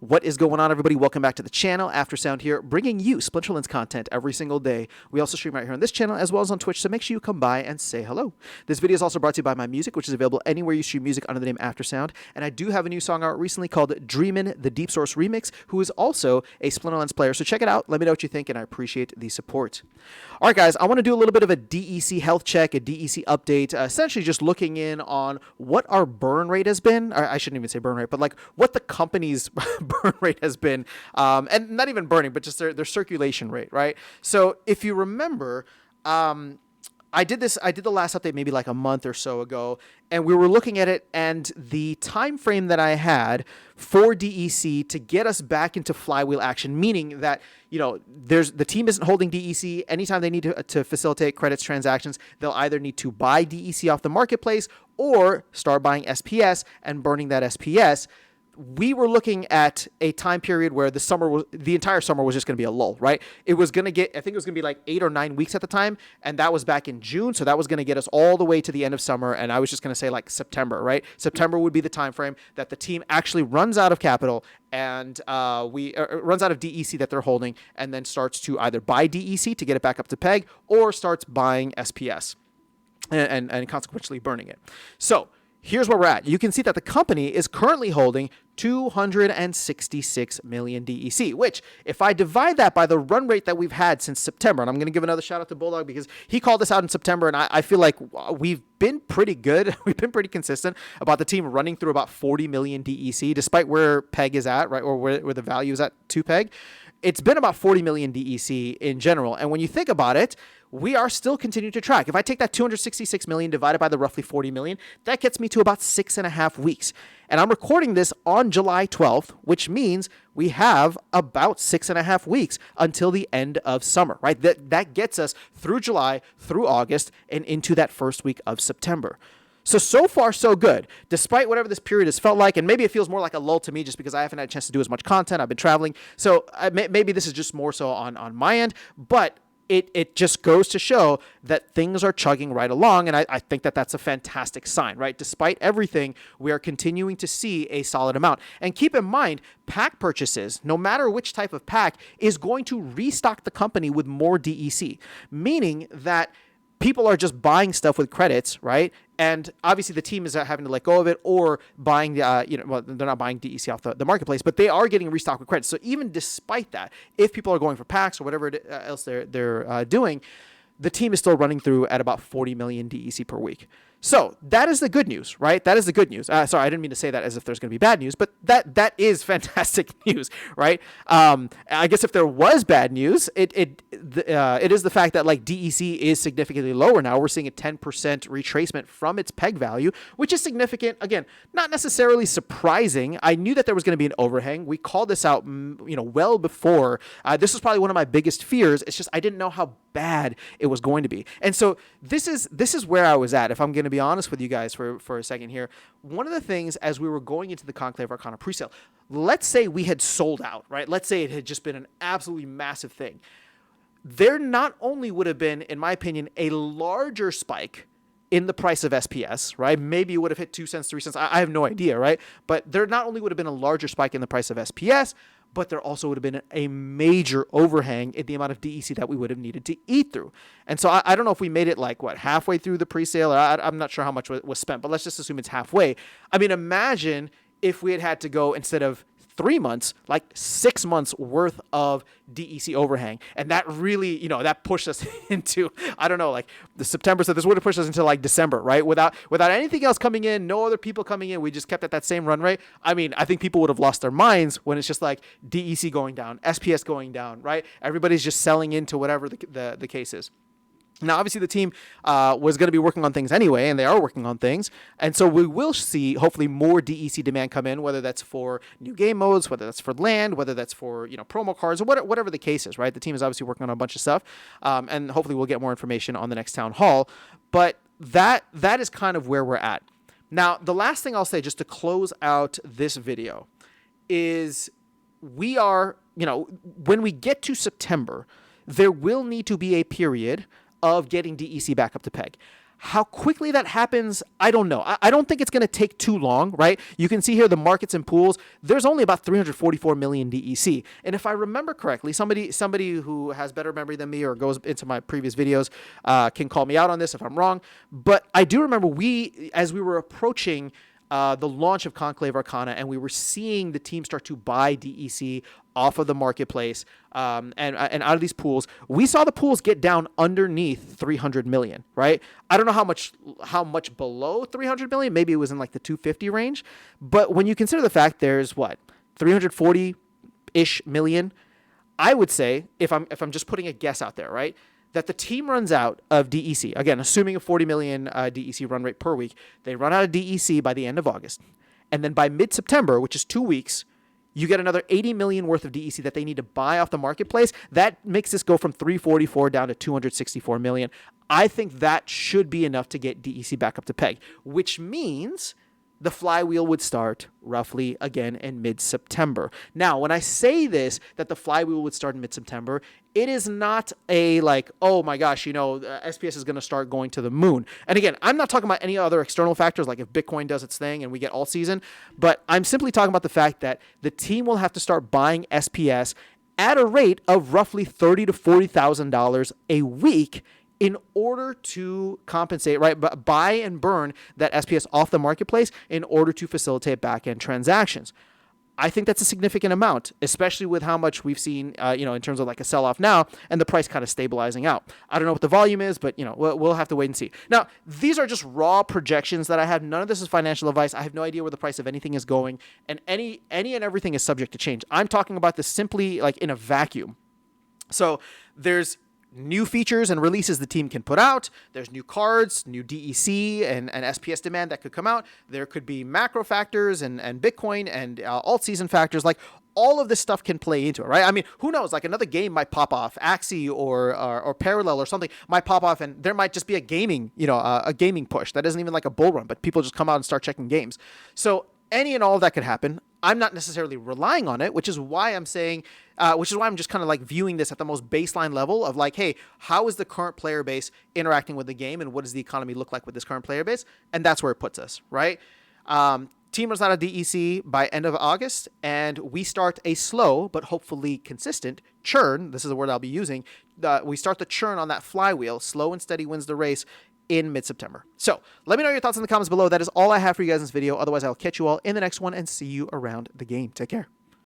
What is going on, everybody? Welcome back to the channel. Aftersound here, bringing you Splinterlands content every single day. We also stream right here on this channel as well as on Twitch, so make sure you come by and say hello. This video is also brought to you by my music, which is available anywhere you stream music under the name Aftersound. And I do have a new song out recently called Dreamin' the Deep Source Remix, who is also a Splinterlands player. So check it out. Let me know what you think, and I appreciate the support. All right, guys, I want to do a little bit of a DEC health check, a DEC update, essentially just looking in on what our burn rate has been. I shouldn't even say burn rate, but like what the company's burn rate has been, and not even burning, but just their circulation rate, right? So if you remember, I did the last update maybe like a month or so ago, and we were looking at it, and the time frame that I had for DEC to get us back into flywheel action, meaning that, you know, the team isn't holding DEC. Anytime they need to facilitate credits transactions, they'll either need to buy DEC off the marketplace or start buying SPS and burning that SPS. We were looking at a time period where the entire summer was just going to be a lull, right? It was going to get, I think it was going to be like 8 or 9 weeks at the time, and that was back in June, so that was going to get us all the way to the end of summer, and I was just going to say like September, right? September would be the time frame that the team actually runs out of capital and runs out of DEC that they're holding, and then starts to either buy DEC to get it back up to peg or starts buying SPS and consequently burning it. So here's where we're at. You can see that the company is currently holding 266 million DEC, which if I divide that by the run rate that we've had since September, and I'm going to give another shout out to Bulldog because he called this out in September, and I feel like we've been pretty good. We've been pretty consistent about the team running through about 40 million DEC, despite where PEG is at, right, or where the value is at to PEG. It's been about 40 million DEC in general. And when you think about it, we are still continuing to track. If I take that 266 million divided by the roughly 40 million, that gets me to about 6.5 weeks. And I'm recording this on July 12th, which means we have about 6.5 weeks until the end of summer, right? That gets us through July, through August, and into that first week of September. So far, so good, despite whatever this period has felt like. And maybe it feels more like a lull to me just because I haven't had a chance to do as much content. I've been traveling. So maybe this is just more so on my end. But it just goes to show that things are chugging right along. And I think that that's a fantastic sign, right? Despite everything, we are continuing to see a solid amount. And keep in mind, pack purchases, no matter which type of pack, is going to restock the company with more DEC, meaning that people are just buying stuff with credits, right? And obviously the team is having to let go of it or buying well, they're not buying DEC off the marketplace, but they are getting restocked with credits. So even despite that, if people are going for packs or whatever else they're doing, the team is still running through at about 40 million DEC per week. So that is the good news, right? That is the good news. Sorry, I didn't mean to say that as if there's going to be bad news, but that is fantastic news, right? I guess if there was bad news, it is the fact that like DEC is significantly lower now. We're seeing a 10% retracement from its peg value, which is significant. Again, not necessarily surprising. I knew that there was going to be an overhang. We called this out, well before. This was probably one of my biggest fears. It's just I didn't know how bad it was going to be. And so this is where I was at. If I'm going to be honest with you guys for a second here, one of the things as we were going into the Conclave Arcana presale, let's say we had sold out, right? Let's say it had just been an absolutely massive thing. There not only would have been, in my opinion, a larger spike in the price of SPS, right? Maybe it would have hit 2 cents, 3 cents. I have no idea, right? But there not only would have been a larger spike in the price of SPS, but there also would have been a major overhang in the amount of DEC that we would have needed to eat through. And so I don't know if we made it like, halfway through the presale, or I'm not sure how much was spent, but let's just assume it's halfway. I mean, imagine if we had to go, instead of 3 months, like 6 months worth of DEC overhang. And that really, that pushed us into, I don't know, like the September. So this would have pushed us into like December, right? Without anything else coming in, no other people coming in. We just kept at that same run rate. I mean, I think people would have lost their minds when it's just like DEC going down, SPS going down, right? Everybody's just selling into whatever the case is. Now, obviously, the team was going to be working on things anyway, and they are working on things. And so we will see, hopefully, more DEC demand come in, whether that's for new game modes, whether that's for land, whether that's for promo cards, or whatever the case is, right? The team is obviously working on a bunch of stuff, and hopefully we'll get more information on the next town hall. But that is kind of where we're at. Now, the last thing I'll say, just to close out this video, is we are, when we get to September, there will need to be a period of getting DEC back up to peg. How quickly that happens, I don't know. I don't think it's going to take too long, right? You can see here the markets and pools. There's only about 344 million DEC. And if I remember correctly, somebody who has better memory than me or goes into my previous videos can call me out on this if I'm wrong. But I do remember as we were approaching the launch of Conclave Arcana, and we were seeing the team start to buy DEC off of the marketplace and out of these pools. We saw the pools get down underneath 300 million, right? I don't know how much below 300 million. Maybe it was in like the 250 range. But when you consider the fact there's 340-ish million, I would say, if I'm just putting a guess out there, right, that the team runs out of DEC. Again, assuming a 40 million DEC run rate per week, they run out of DEC by the end of August. And then by mid-September, which is 2 weeks, you get another 80 million worth of DEC that they need to buy off the marketplace. That makes this go from 344 down to 264 million. I think that should be enough to get DEC back up to peg, which means the flywheel would start roughly again in mid-September. Now, when I say this, that the flywheel would start in mid-September, it is not a like, oh my gosh, SPS is going to start going to the moon. And again, I'm not talking about any other external factors, like if Bitcoin does its thing and we get all season, but I'm simply talking about the fact that the team will have to start buying SPS at a rate of roughly $30,000 to $40,000 a week in order to compensate, right, buy and burn that SPS off the marketplace in order to facilitate back-end transactions. I think that's a significant amount, especially with how much we've seen, in terms of like a sell-off now and the price kind of stabilizing out. I don't know what the volume is, but, we'll have to wait and see. Now, these are just raw projections that I have. None of this is financial advice. I have no idea where the price of anything is going, and any and everything is subject to change. I'm talking about this simply like in a vacuum. So there's new features and releases the team can put out. There's new cards, new DEC and SPS demand that could come out. There could be macro factors and Bitcoin and alt season factors. Like all of this stuff can play into it, right? I mean, who knows? Like another game might pop off, Axie or Parallel or something might pop off, and there might just be a gaming push that isn't even like a bull run, but people just come out and start checking games. So any and all of that could happen. I'm not necessarily relying on it, which is why I'm saying, which is why I'm just kind of like viewing this at the most baseline level of like, hey, how is the current player base interacting with the game, and what does the economy look like with this current player base? And that's where it puts us, right? Team runs out of DEC by end of August, and we start a slow but hopefully consistent churn. This is the word I'll be using. We start the churn on that flywheel. Slow and steady wins the race in mid-September. So let me know your thoughts in the comments below. That is all I have for you guys in this video. Otherwise, I'll catch you all in the next one and see you around the game. Take care.